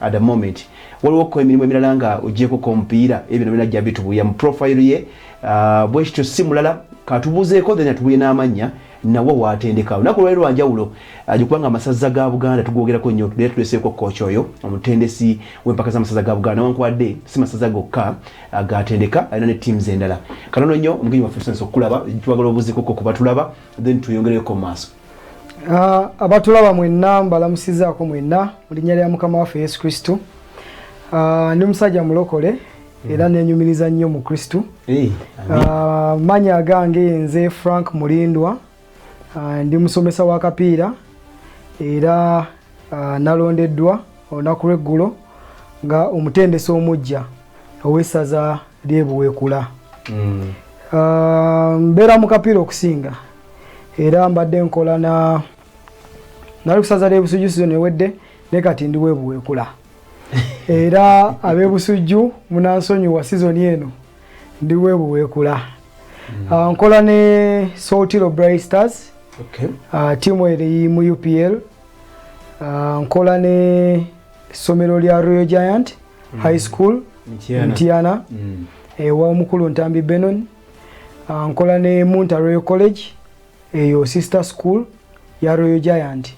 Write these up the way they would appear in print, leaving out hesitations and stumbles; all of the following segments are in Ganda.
at the moment waliwo ko emirimu emirala nga ogyeko kompiira ebyo nabyo najja bitubuya mu profile ye bwekityo si mulala katubuzeeko then atubuye n'amannya nawo watendeka lunaku lwaliro wanjawulo kubanga amasaza ga Buganda tugwogerako nnyo tuleeseeko kooki oyo omutendesi w'empaka z'amasaza ga Buganda newankubadde si masaza gokka gatendeka alina ne teams endala kanono nnyo omugenyi waffe tusanisa okulaba twagala obuuzekoko kuba tulaba then tuyongereko maaso abatulaba mwenna mbalamusizaako mwenna mu linnya lya Mukama waffe Yesu Kristo ndi musajja mulokole era nenyumiriza nnyo mu Kristo manya agange nze Frank Mulindwa ndi musomesa wa kapiira era nalondeddwa olunaku lw'eggulo nga omutendesi omujja ow'essaza ly'e Buweekula. Mbeera mu kapiira okusinga era mbadde nkola nali kusaza ly'e Busujju sizoni ewedde ne kati ndi w'e Buweekula era ab'e Busujju munansonyiwa sizoni eno ndi w'e Buweekula. Nkola ne Saltiro Bright Stars. Okay. Timu eri mu UPL. Nkola ne somero lya Royal Giant High School Mtiana. Wa omukulu Ntambi Benon. Nkola ne Munta Royal College eyo sister school ya Royal Giant.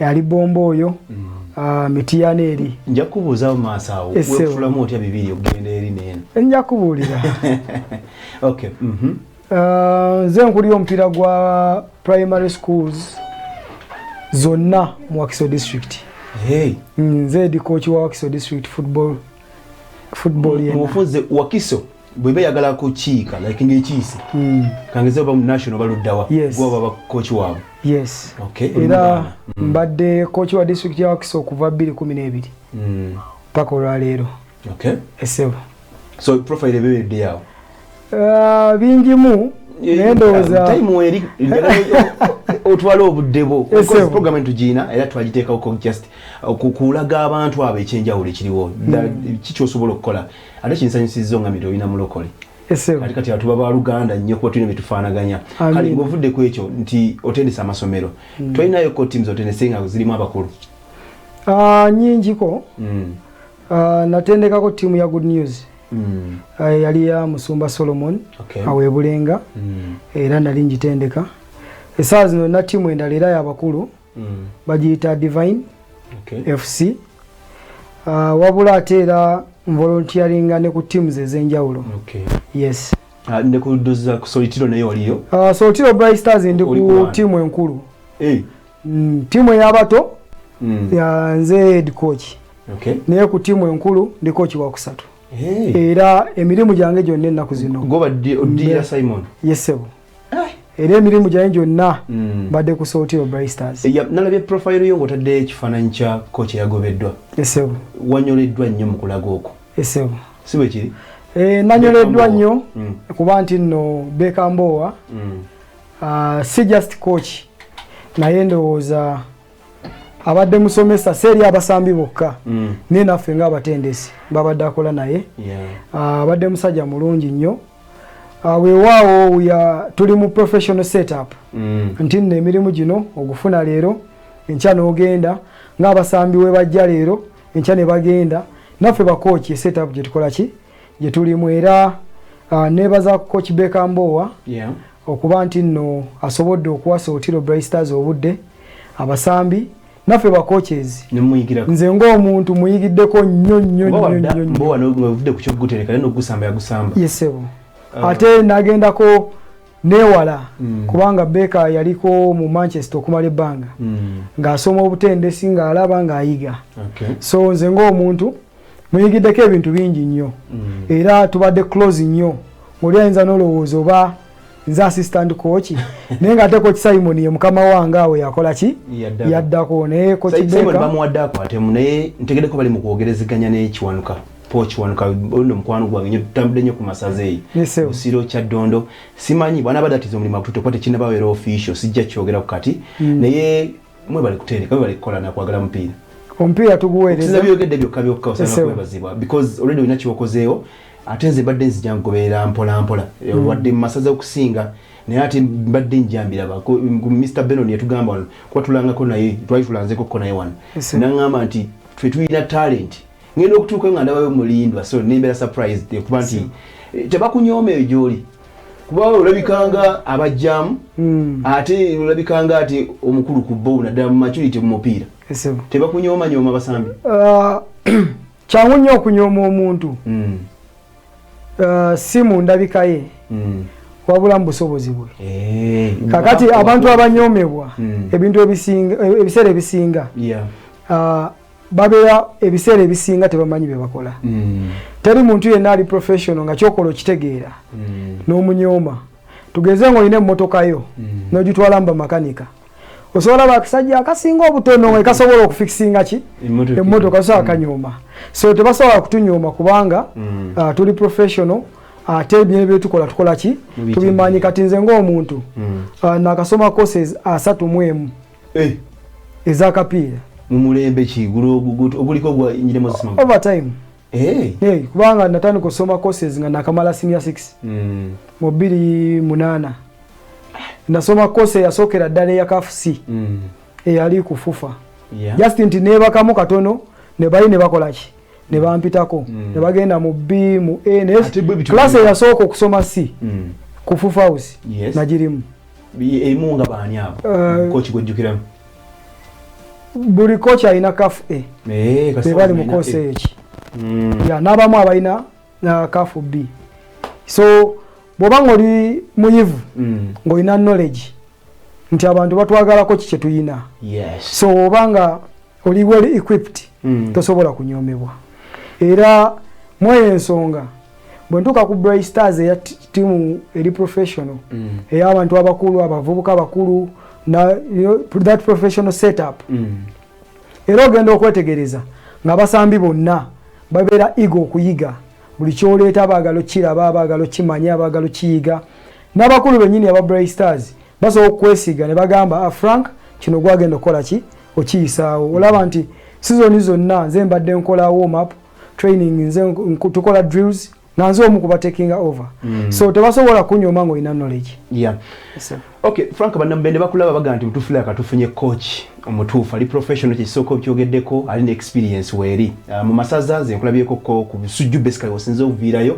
Ali bombo oyo. Mitiana eri. Nja kubuuza maaso awo wefulamu otya bibiri okugenda eri neno. Nja kubuulira. Okay. Nze nkulira omupiira gwa primary schools zonna mu Wakiso district. Nze head coach wa Wakiso district football yena. Mufuze Wakiso bwebe yagala kukiika like ngekiisi. Kangeze oba mu national baluddawa gwa baba coach wabo. Yes. Okay. Era mbadde coach wa district ya Wakiso kuva 2012. Paka olwaleero. Okay. Esebo. So profile bebe yawo. Bingimu nendoza time eri otwala obuddebo because program entugina era twagiteeka ko just okukulaga abantu abo ekyenjawulo ekiriwo kicho osobola okukola ate kinsanyusizo nga miro ina mulokole kati atuba ba Luganda nnyo kuba tulina bitufaanaganya kali ng'ovudde ku ekyo nti otendesa amasomero twalinayo ko teams otendese nga zirimu abakulu nyingi natendekako tiimu ya Good News. Yali ya Musumba Solomon awebulenga era nali njitendeka essaawa zino na tiimu endala era y'abakulu bagiyita Divine FC wabula ate era volunteeringa ne ku teams ez'enjawulo. Yes. Ne ku doza ku Solitiro nayo waliyo? Solitiro Bright Stars ndi ku tiimu enkulu. Tiimu ey'abato nze head coach. Naye ku tiimu enkulu ndi coach wa kusatu. Era emirimu gyange gyonna ennaku zino goba Odira Simon. Yes sebo. Era emirimu gyange gyonna badde ku Saltiro Bright Stars. Nalabye profile yo ng'otadde ekifaananyi kya coach eyagobeddwa. Yes sebo. Wanyoleddwa nnyo mu kulaga okwo. Yes sebo. Si bwe kiri? Nanyoleddwa nnyo kuba nti nno Beka Mbowa si just coach naye ndowooza abadde musomesa seri abasambi bokka ne naffe nga abatendesi babadde akola naye abadde musajja mulungi nnyo weewaawo tuli mu professional setup nti nno emirimu gino ogufuna leero enkya n'ogenda ng'abasambi we bajja leero enkya ne bagenda naffe bakooki setup gye tukola ki gye tulimu era neebaza coach Beka Mbowa okuba nti nno asobodde okuwa Saltiro Bright Stars obudde abasambi naffe ba coaches nze ng'omuntu muyigiddeko nnyo Mbowa n'ovudde ku kyogutereka naye n'ogusamba yagusamba. Yes sebo. Ate nagendako neewala kubanga Beka yaliko mu Manchester okumala ebbanga ng'asoma obutendesi ng'alaba ng'ayiga. So nze ng'omuntu muyigiddeko ebintu bingi nnyo era tubadde close nnyo oli ayinza n'olowooza oba nze assistant coach naye ng'ate coach Simon ye mukama wange awe yakola ki yaddako naye coach Beka Simon bamuwaddako ate naye ntegeddeko bali mu kwogerezeganya n'ekiwanuka Kiwanuka ono mukwano gwange nnyo tutambudde nnyo ku masaze Busiro Kyaddondo simanyi bwana badatiza omulimu akututte kuba tekinnababeera official sijja kyogera ku kati naye mwe bali kutereka bali kukola nakwagala mupiira omupiira tuguweereza byogedde byokka osana kwebazibwa because already olina kyokozeewo ate nze badde nzija ngoberera mpola wadde mu masaze okusinga naye ate badde njambira Mr. Benon yatugamba wano kuba tulangako naye twali tulanzeko naye wano n'aŋŋamba nti twe tulina talent ngenda okutuuka nga ndabayo mulindwa so nimbeera surprised kuba nti tebakunyooma eyo gy'oli kuba olabikanga abajjamu ate olabikanga ati omukulu ku bbo naddala mu maturity mu mupiira tebakunyooma basambi kyangu nnyo okunyooma omuntu si mu ndabika ye wabula mu busobozi bwe kakati abantu abanyoomebwa ebintu ebiseera ebisinga babeera ebiseera ebisinga tebamanyi bye bakola teri muntu yenna ali professional nga kyokola okitegeera n'omunyooma tugeze ng'olina emmotoka yo n'ogitwala mu bamakanika osobola bakisajja akasinga obutono nga kasobola okufikisinga ki emmotoka so akanyooma so tebasobola kutunyooma kubanga tuli professional ate ebyo tukola tukola ki tubimanyi kati nze ng'omuntu nakasoma courses 31 ez'akapiira mu mulembe ki oguliko gwa Moses Mangala overtime kubanga natandika okusoma courses nga nakamala senior 6 mu 2008 nasoma course yasookera ddala eya CAFC eyali ku FUFA just nti neebakamu katono ne bali ne bakola ki ne bampitako ne bagenda mu B mu A ne class yasooka okusoma C ku FUFA house nagirimu erimu nga baani abo coach gwejjukiramu buli coach alina CAF A ne bali mu course eki n'abamu abalina CAF B so bw'obanga oli muyivu ng'olina knowledge nti abantu batwagalako ki kye tuyina so obanga oli well equipped tosobola kunyoomebwa era mweyo ensonga bwe ntuuka ku Bright Stars eya tiimu eri professional ey'abantu abakulu abavubuka abakulu that professional setup era ogenda okwetegereza nga basambi bonna babeera ego okuyiga buli kyoleeta baagala okiraba baagala okimanya baagala okiyiga n'abakulu bennyini aba Bright Stars basobola okwesiga ne bagamba Frank kino gwagenda okukola ki okiyisaawo olaba nti sizoni zonna nze mbadde nkola warm up training nze tukola drills nga nze omu kuba taking over so tebasobola kunyooma ng'olina knowledge okay Frank bannambende bakulaba baga nti mutufula katufunye coach omutuufu ali professional kisoko kyogeddeko alina experience weeri mu masaza ze nkulabyeko ku busujju basically osinze okuviirayo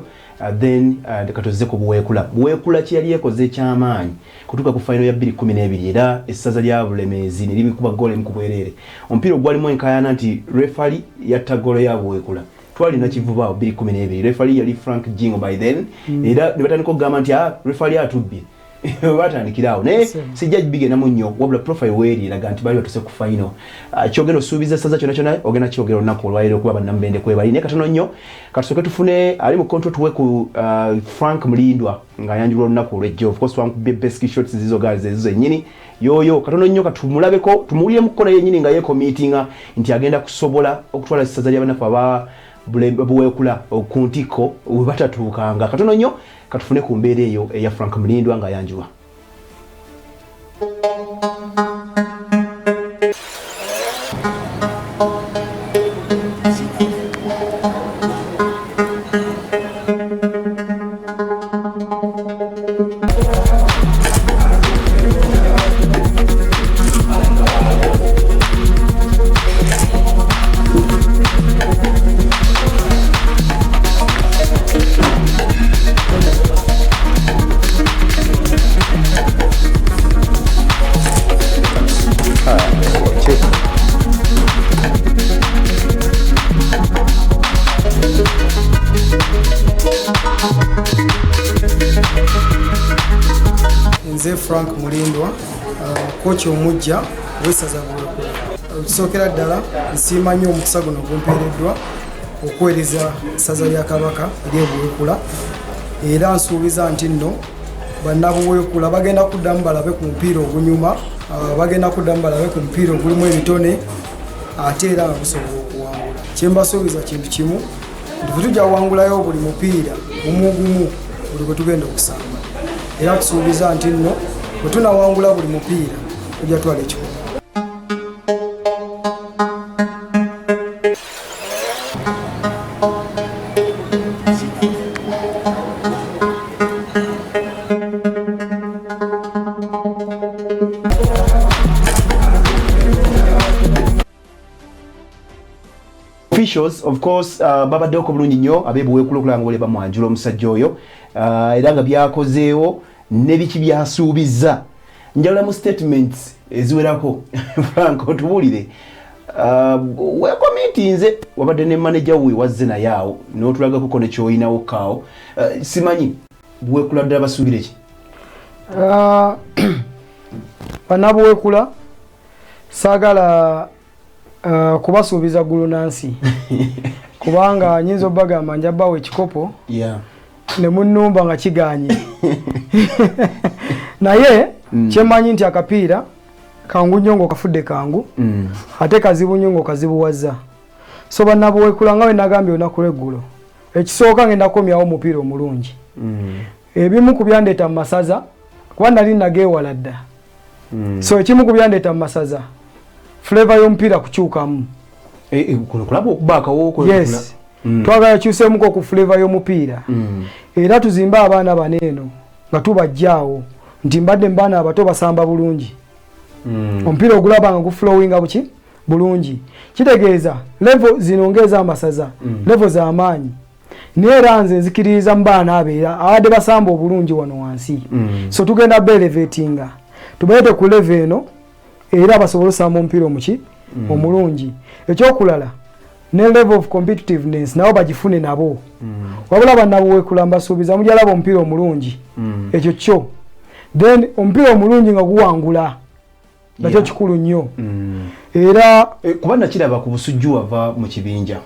then katoze ko buweekula ki yali ekoze ekyamaanyi kutuuka ku final ya 2012 era essaza lya Bulemeezi ne libikuba goal mu kubwerere omupiira ogwalimu enkaayana nti referee yatta goal ya buweekula twalina kivubaawo 2012 referee yali Frank Jingo by then era ne batandika okugamba nti referee atubbye batandikirawo naye sijja bigenda mu nnyo wabula profile weeri eraga nti bali batuse ku final kyogero osuubiza essaza kyonna ogenda kyogero olunaku olwaliro okuba bannambende kwebali naye katono nnyo katusooke tufune ali mu control tuwe ku Frank Mulindwa ng'ayanjulwa olunaku olwejjo of course wankubye best shots zizo gaali zezo zennyini yoyo katono nnyo katumulabeko tumuwuliremu kkono yennyini nga yekomiitinga nti agenda kusobola okutwala essaza ly'abanafu aba buweekula ku ntiko we batatuukanga katono nnyo katufune ku mbeera eyo eya Frank Mulindwa ng'ayanjulwa nze Frank Mulindwa coach omujja wessaza buweekula okusookera ddala nsiima nnyo omukisa guno ogumpeereddwa okuweereza essaza lya Kabaka ery'obuweekula era nsuubiza nti nno bannabuweekula bagenda kuddamu balabe ku mupiira ogunyuma bagenda kuddamu balabe ku mupiira ogulimu ebitone ate era nga gusobola okuwangula kyembasuubiza kintu kimu nti bwe tujja kuwangulayo buli mupiira omugumu buli bwe tugenda okusamba era tusuubiza nti nno bwe tunawangula buli mupiira tujja twala ekikulu officials of course babaddewo ko bulungi nnyo abeebuweekula okulaba nga oleba Mwanjula omusajja oyo era nga byakozeewo ne biki byasuubiza njawula mu statements eziwerako Frank otubuulire wekomitinze wabadde ne manager we wazze naye awo n'otulagako ko ne kyoyinawo kaawo simanyi buweekula ddala basuubire ki banabuweekula saagala kubasuubiza ggulu nansi kubanga nyinza obbagamba njabbawo ekikopo ne munnumba nga kiganye naye kyemanyi nti akapiira kangu nnyo ng'okafudde kangu ate kazibu nnyo ng'okazibuwazza so bannabuweekula nga bwe nagambye olunaku lw'eggulo ekisooka ngenda kukomyawo omupiira omulungi ebimu ku byandeeta mu masaza kuba nali nageewala dda so ekimu ku byandeeta mu masaza flavor y'omupiira kukyukamu kulaba okubaakawo yes twagala kyuseemuko ku flavor y'omupiira era tuzimbe abaana baneeno nga tubajjaawo nti mbadde mbaana abato basamba bulungi omupiira ogulaba nga guflowinga buki bulungi kitegeeza level zino ngeza amasaza level za amaanyi naye era nze nzikiririza mu baana abeera abadde basamba obulungi wano wansi so tugenda belevatinga tubaete ku level eno era basobole osamba omupiira omuki omulungi ekyokulala ne level of competitiveness nabo bagifune nabo wabula bannabuweekula mbasuubiza mujalaba omupiira omulungi ekyo kyo then omupiira omulungi nga guwangula nakyo kikulu nnyo era kuba nakiraba ku busujju wava mu kibinja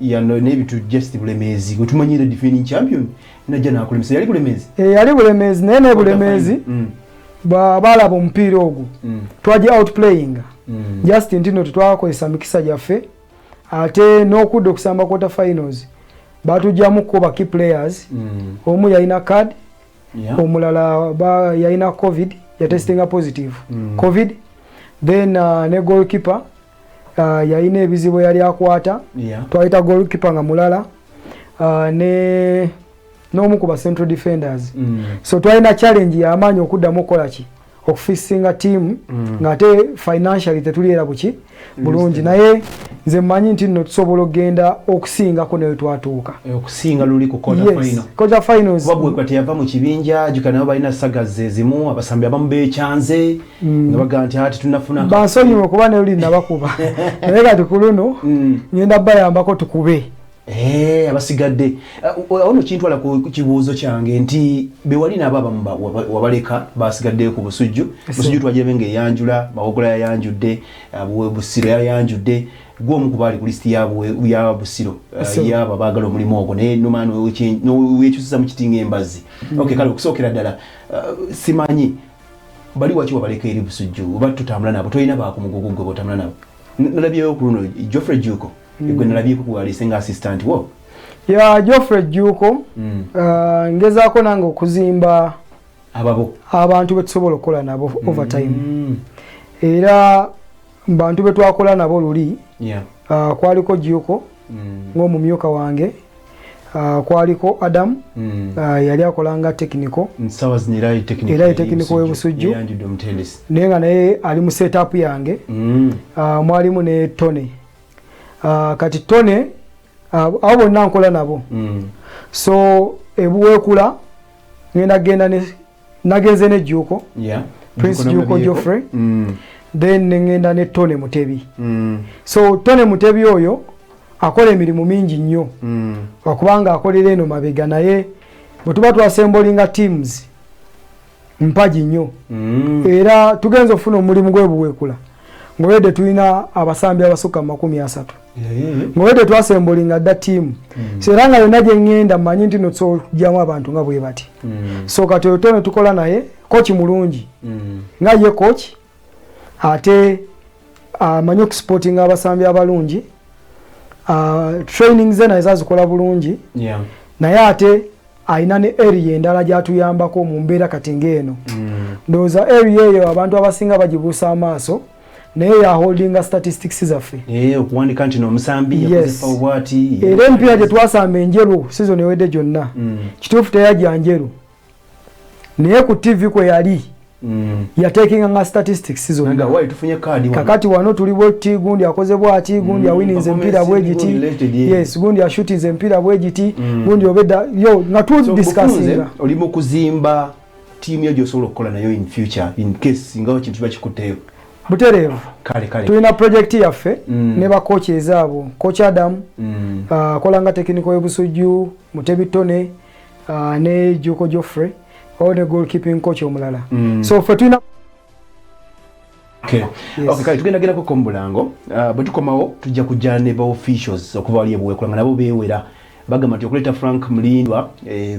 yano n'ebintu just bulemeezi wetumanyire defending champion najja nakulemesa yali bulemeezi naye ne bulemeezi balaba omupiira ogwo twaje outplaying just ntino tetwakozesa mikisa gyaffe ate n'okudda okusamba quarter finals batujjamuko ba key players omu yalina card omulala yalina covid yatestinga positive covid then ne goalkeeper yalina ebizibu yali akwata twayita goalkeeper nga mulala ne n'omu ku ba central defenders so twalina challenge y'amaanyi okuddamu okukola ki okufisinga team ng'ate financially tetuliera buki bulungi naye nze mmanyi nti nno tusobola okgenda okusingako newe twatuuka okusinga luli ku quarter finals babwe yava mu kibinja jukanabo balina sagas ezimu abasambi abamu beekyanze nga baga nti ati tunafuna bansonyiwe kuba ne luli nabakuba naye kati ku luno ngenda bayambako tukube abasigadde ono kintwala ku kibuuzo kyange nti bewali nabo abamu wabaleka basigadde ku busujju twajebe ng'eyanjula Mawogola yayanjudde Busiro yayanjudde gwomu ku baali ku listi ya Busiro yaba baagala omulimu ogwo naye nomaani weekyusiza mu kitinga embazi kale okusookera ddala simanyi bali waki wabaleka eri busujju oba tutambula nabo tolina baakumugugu gwe botambula nabo nalabyeyo ku luno Geoffrey Juko gwe nalabyeko kuwalise nga assistant wo ya Geoffrey Juko ngezaako nange okuzimba abantu betusobola okukola nabo overtime era bantu betwakola nabo luli kwaliko Juko ng'omumyuka wange kwaliko Adam yali akolanga technical era technical webusujju naye nga naye ali mu setup yange mwalimu ne Tony kati Tony abo bonna nkola nabo so ebuweekula ngenda nagenze ne Juko Prince Juko Geoffrey then ngenda ne Tony Mutebi so Tony Mutebi oyo akola emirimu mingi nnyo okubanga akolera eno mabega naye bwe tuba twasembolinga teams mpaji nnyo era tugenza okufuna omulimu gw'ebuweekula ng'obwedde tulina abasambi abasukka mu 30 ng'obwedde twasembolinga dda team so era nga yonna gye ŋŋenda mmanyi nti no tusojjamu abantu nga bwe bati so kati oyo Tony tukola naye kochi mulungi nga ye kochi ate amanyi okusportinga abasambi abalungi training ze naye zazikola bulungi naye ate ayina ne area endala gyatuyambako mu mbeera kati ng'eno ndowooza area eyo abantu abasinga bagibuusa amaaso naye ya holdinga statistics zaffe okuwandika nti n'omusambi yakozefa obwati era emipiira gye twasamba enjeru season ewedde gyonna kituufu teyajja njeru naye ku TV kwe yali ya taking nga statistics season nga why tufunye card kakati wano tuli bweti gundi akoze bwati gundi awinning empira bwegiti yes gundi ashooting empira bwegiti gundi obeda yo nga tu discussing oli mu kuzimba team yo josobola okukola nayo in future in case ngaho kintu bakikuteyo buterevu kale tulina project yaffe ne ba coaches abo coach Adam kolanga technical ebusujju Mutebitone ne Joko Joffrey ne goalkeeping coach omulala so fe tulina okay kale tugenda ko kombulango bwe tukomawo tujja kujja ne ba officials okuva wali ebuwekulanga nabo bewera bagamba okuleta Frank Mulindwa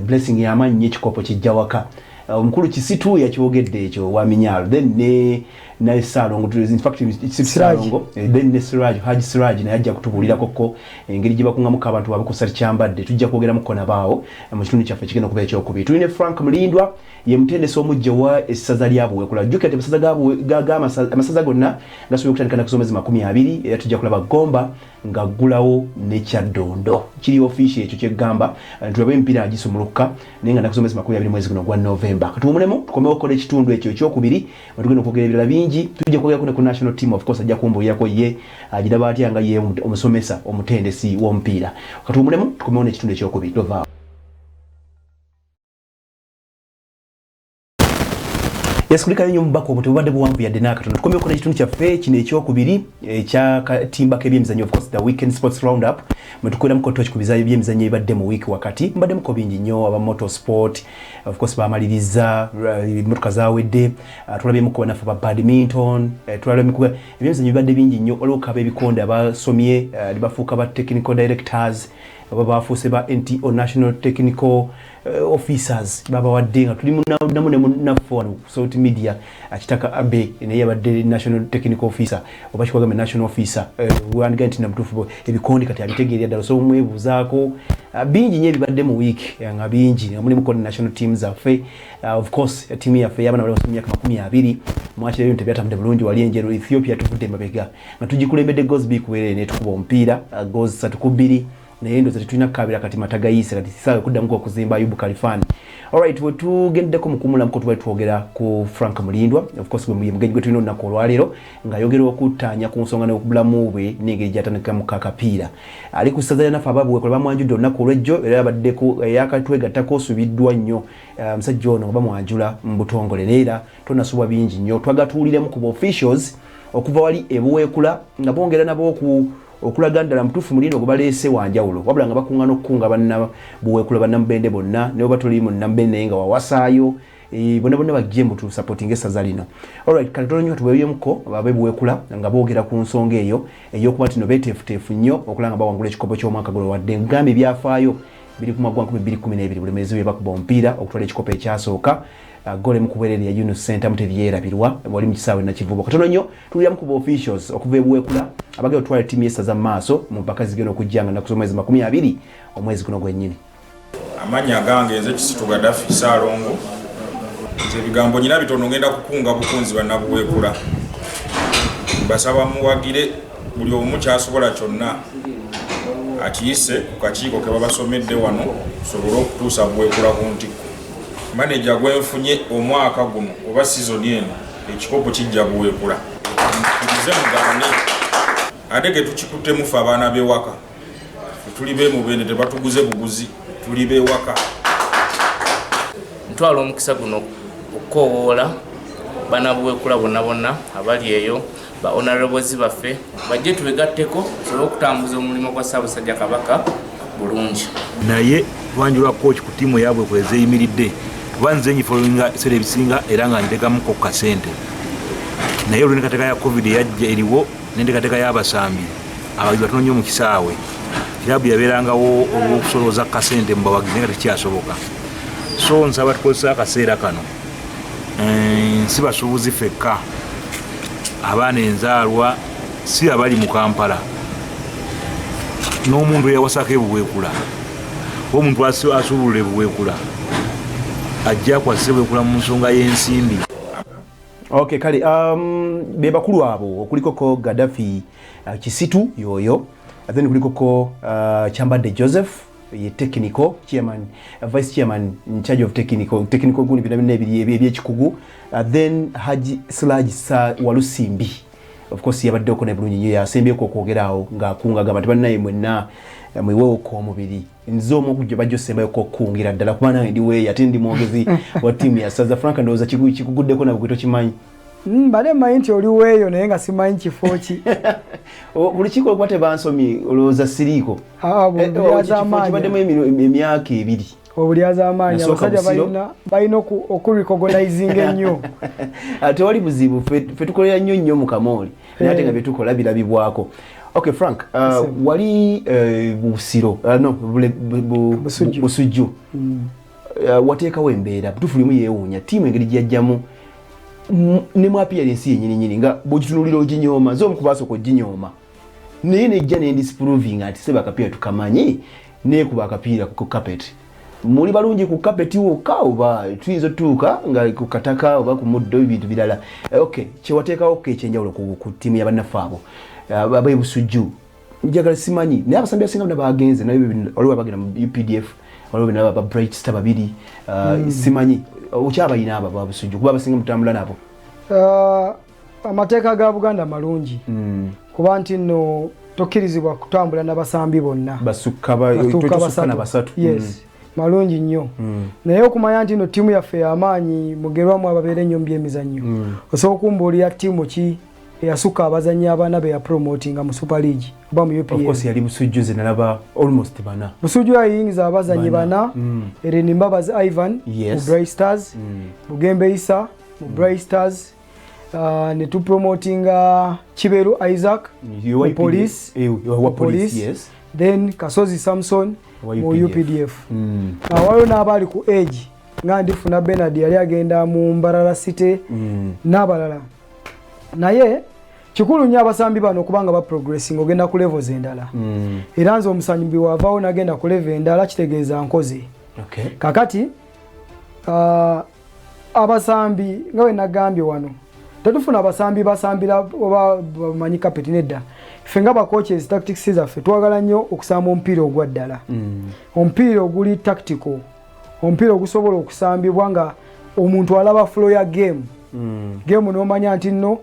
blessing yamanyi ekikopo kijja waka omukulu Kisitu yakyogedde ekyo wa Minyalo then ne Salongo in fact Salongo then ne Haji Siraj na yajja kutubulira kokko engeri gye bakungamu abantu babukusali kyambadde tujja kwogera mu kona baawo mu kitundu kyaffe kigenda kuba ekyokubi tuline Frank Mulindwa ye mutendesi omujja wa essaza lyabo wekula jukete basaza ga amasaza gonna gasobola okutandika na kusomeza 20 era tujja kulaba Gomba nga gulawo ne Kyadondo kiri official ekyo kyegamba tulabe empira agisumuluka nenga nakusomeza 20 mwezi guno gwa November katumulemo tukomewo kola ekitundu ekyo ekyokubiri batugenda okwogera ebirala bingi tujja kwogera ku national team of course ajja kumbuulirako ye agiraba atya nga ye omusomesa omutendesi w'omupiira katumulemo tukomewo n'ekitundu ekyokubiri tovaawo. Yes, kulika nyo mbako obutubadde buwanvu yadde nakatono tukomye kola ekitundu kyaffe kino ekyokubiri ekya katimba k'ebyemizannyo of course the weekend sports roundup mwetukolera mu kotochi ku bizaayo by'emizannyo ebadde mu week wakati mbadde muko bingi nnyo aba motorsport of course bamaliriza motoka zawedde tulabye muko banafu ba badminton tulabye muko ebyemizannyo bibadde bingi nnyo olwo kaba ebikonde abasomye libafuuka ba technical directors bafuuse ba NTO national technical officers baba wadde nga tuli munafone social media akitaka abe ne yabadde national technical officer obashikwaga national officer wandiga nti na mtufu ebikondi kati abitegeerya ddala so mwebuzaako bingi nnyo ebibadde mu week nga bingi nga mulimu national teams affe of course team yaffe yabana bali basomya kama 20 mwachi leo ntebyatambudde bulungi wali enjero Ethiopia tuvudde mabega nga tugikulembedde Gosby kubeerera ne tukuba omupiira goals 3-2 nendo zati tulina kabira kati matagayise kati sisawe kuddamu okuzimba Ayubu Kalifani. Alright, we tugendeko mukumula mko tuba twogera ku Frank Mulindwa of course we mugenyi gwe tulino nako lwalero nga yogera okutanya ku nsonga n'okubulamu bwe n'engeri gy'atandika mu kakapiira ali kusazanya nafa ababu we kolaba mwanjudde olunaku olw'ejjo era yabaddeko yakatwegattako osubiddwa nnyo musajja ono oba mwanjula mu butongole neera tonasubwa bingi nnyo twagatuuliremu ku officials okuva wali ebuweekula nga bongera nabo okulaga ddala mutuufu Mulindwa gubaleese wanjawulo wabula nga bakungana okukunga banna buweekula bannamubende bonna ne bwe batuli mu nnamubende nga wawasaayo bonna bajje mu supporting essaza lino. Alright, kale tolonyo tubeeyemuko babe buweekula nga boogera ku nsonga eyo ey'okuba tino beeteefuteefu nnyo okulanga bawangula ekikopo ky'omwaka guno wadde ngambi byafaayo biri ku magwa 2012 bulemeezi bwe bakuba omupiira okutwala ekikopo ekyasooka gole mukubereri ya Yunus Center mutebyerabirwa wali mu kisaawe na Kivubo katono nnyo tulira mu officials okuva ebuweekula abagenda otwala timu y'essaza maaso mu mpaka zigenda okujjanga na kusomeza 20 omwezi guno gwennyini. Amanya gange nze Kisitu Gaddafi Salongo nze bigambo nyina bitono ngenda kukunga bukunzi bannabuweekula basaba muwagire buli omu kyasobola kyonna akiyise ku kakiiko ke babasomedde wano sobola okutuusa buweekula ku ntikko. Manager gwenfunye omwaka guno oba season eno ekikopo kijja buweekula tulize mugane ate ke tukikutte mufa abaana b'ewaka tuli beemu bene tebatuguze buguzi tuli b'ewaka ntwala omukisa guno okukoowoola bana buweekula bonna bonna abali eyo ba honorables baffe bajje tubegatteko tusobole okutambuza omulimu gwa Ssaabasajja Kabaka bulungi naye twanjula coach ku tiimu yaabwe kwezeyimiridde banze nyifolinga sere ebisinga era nga nteekamu ku kasente naye olw'enteekateeka ya covid yajja eriwo n'enteekateeka y'abasambi abagizi batono nnyo mu kisaawe kirabu yabeerangawo olw'okusolooza kasente mu bawagizi nga tekyasoboka so nsaba tukozesa akaseera kano si basuubuzi fekka abaana enzaalwa si abali mu Kampala n'omuntu eyawasako ebuweekula omuntu asuubulula ebuweekula ajja kwasise buweekula mu nsonga y'ensimbi. Okay, kale be bakulu abo okulikoko Gaddafi Kisitu yoyo then kulikoko Kyambadde Joseph ye technical chairman, vice chairman in charge of technical guni bina ebyekikugu, then Haji Slaji Sa Walusimbi, of course yabadde okone bulungi yasembyeko okwogerawo ng'akungaga abantu bannaye mwenna mweweeko omubiri nze omu okujja bajja osembayo okukungira ddala kuba nange ndi weeyo ate ndi mwogezi wa ttiimu ya Saza Frank ndowooza kikuguddeko nabwe tokimanyi. Bale manyi nti oli weeyo naye nga simanyi kifo ki. Buli kiiko okuba tebansomye olowooza siriiko. Kibaddemu emyaka 2. Obulyaza amaanyi abasajja balina okurecognizinga ennyo. Tewali buzibu ffe tukolera nnyo mu Kamooli naye ate nga bye tukola birabibwako. Okay Frank, wali Busiro Busujju wateekawo embeera butufulimu yeewuunya ttiimu engeri gyajjamu ne mu appearance yennyini nga bw'ogitunulira oginyooma nze omu ku baasooka oginyooma naye nejja nendisproving ati seba akapiira tukamanyi neekuba akapiira ku carpet. Muli balungi ku carpet wokka oba tuyinza otuuka nga ku kataka oba ku muddo ebintu birala. Okay, kyewateekawo ekyenjawulo ku ttiimu y'abannaffe abo abaye Busujju njagala simanyi naye abasambi asinga bonna bagenze naye waliwo abagenda mu UPDF waliwo naba Bright Star babiri simanyi okyabayina abo ba Busujju kuba abasinga mutambula nabo. Amateeka ga Buganda malungi kuba nti nno tokkirizibwa kutambula n'abasambi bonna basukka basatu. Yes, malungi nnyo naye okumanya nti nno ttiimu yaffe y'amaanyi mugerwamu ababeera ennyo mu byemizannyo osobola okumbuulira ttiimu ki eyasukka abazannyi abaana be yapromotinga mu Super League oba mu UPL. Of course yali Busujju ze nalaba almost bana. Busujju yayingiza abazannyi bana Eren Mbabazi Ivan mu Bright Stars, Bugembe Isa mu Bright Stars, ne tupromotinga Kiberu Isaac mu Police, yes. Then Kasozi Samson mu UPDF. Waliwo n'abali ku age nga ndifuna Bernard yali agenda mu Mbarara City n'abalala. Naye kikulu nnyo abasambi bano okubanga ba progressing ogenda ku levels endala. Era nze omusanyi wavaawo nagenda ku level endala kitegeeza nkoze. Okay. Kakati abasambi nga we nagambye wano tetufuna abasambi basambira oba bamanyi kapeti nedda. Ffe nga ba coaches tactics zaffe twagala nnyo okusamba omupiira ogwa ddala. Omupiira oguli tactical. Omupiira ogusobola okusambibwa nga omuntu alaba flow ya game. Game n'omanya nti nno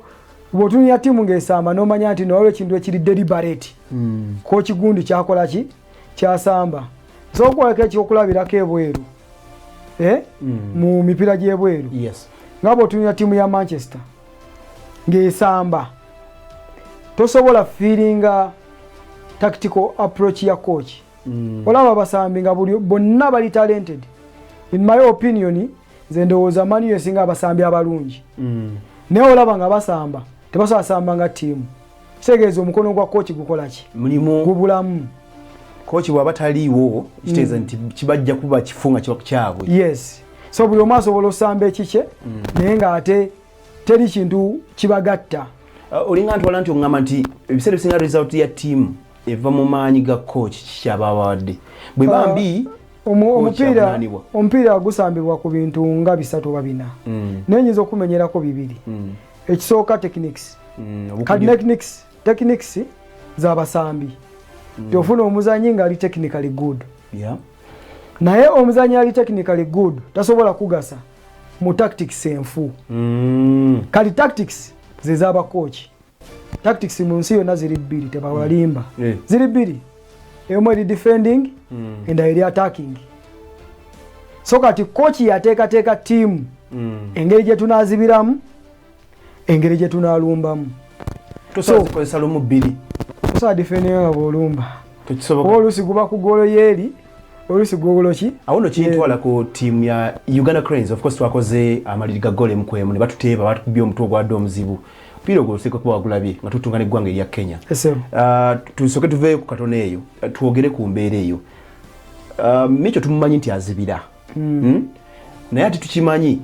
bw'otunuulira ttiimu ng'esamba n'omanya nti nno waliwo ekintu ekiri deliberate. Ko kigundi kyakola ki kyasamba. So okwoleka ekyokulabirako ebweru mu mipiira gy'ebweru. Yes. Nga bw'otunuulira ttiimu ya Manchester ng'esamba tosobola feelinga tactical approach ya coach. Olaba abasambi nga bonna bali talented. In my opinion nze ndowooza Manu esinga abasambi abalungi. Naye olaba nga basamba tebasobola samba nga ttiimu. Kitegeeza omukono gwa coach gukola ki? Mulimu gubulamu. Coach bw'aba taliiwo kitegeeza nti kibajja kuba kifunga kyabwe. Yes. So buli omu asobola osamba ekikye naye ng'ate teri kintu kibagatta. Olinga ntwala nti oŋŋamba nti ebiseera bisinga result ya ttiimu eva mu maanyi ga coach kikyabawadde. Bwe bambi omupiira gusambibwa ku bintu nga 3 oba 4. Naye nyinza okumenyerako 2. Ekisooka techniques. Techniques z'abasambi. Tofuna omuzanyi nga ali technically good. Naye omuzanyi ali technically good tasobola kugasa mu tactics enfu. Kali tactics ze z'aba coach. Tactics mu nsi yonna ziri 2 tebawalimba. Ziri 2. Emu eri defending endala eri attacking. So kati coach yateekateeka ttiimu engeri gye tunaazibiramu engeri gye tunaalumbamu. Tosobola lumu 2. Tosobola defendinga nga bw'olumba. Oluusi guba ku goolo yeeri oluusi goolo ki? Awo nno kintwala ku ttiimu ya Uganda Cranes. Of course twakoze amaliri ga goolo emu ku emu ne batuteeba batukubye omutwe ogwadde omuzibu. Omupiira ogwo oluseeko kuba wagulabye nga tutunga n'eggwanga erya Kenya. Tusooke tuveeyo ku katono eyo twogere ku mbeera eyo. Micho tumumanyi nti azibira. Naye ati tukimanyi